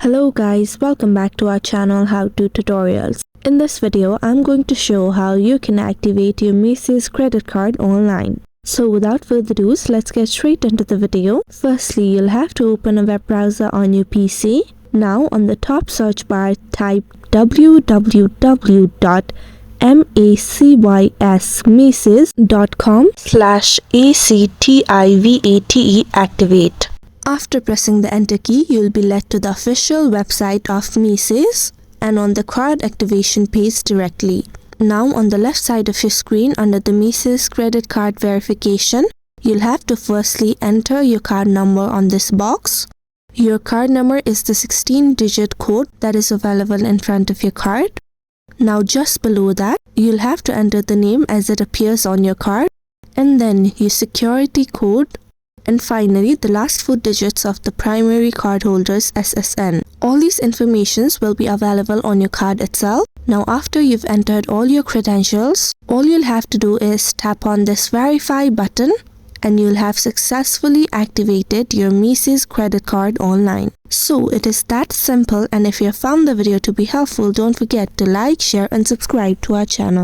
Hello guys, welcome back to our channel How To Tutorials. In this video, I'm going to show how you can activate your Macy's credit card online. So without further ado, let's get straight into the video. Firstly, you'll have to open a web browser on your PC. Now on the top search bar, type www.macys.com/activate activate. After pressing the enter key, you'll be led to the official website of Macy's and on the card activation page directly. Now on the left side of your screen under the Macy's credit card verification, you'll have to firstly enter your card number on this box. Your card number is the 16-digit code that is available in front of your card. Now just below that, you'll have to enter the name as it appears on your card and then your security code. And finally, the last 4 digits of the primary cardholder's SSN. All these informations will be available on your card itself. Now after you've entered all your credentials, all you'll have to do is tap on this verify button and you'll have successfully activated your Macy's credit card online. So it is that simple, and if you have found the video to be helpful, don't forget to like, share and subscribe to our channel.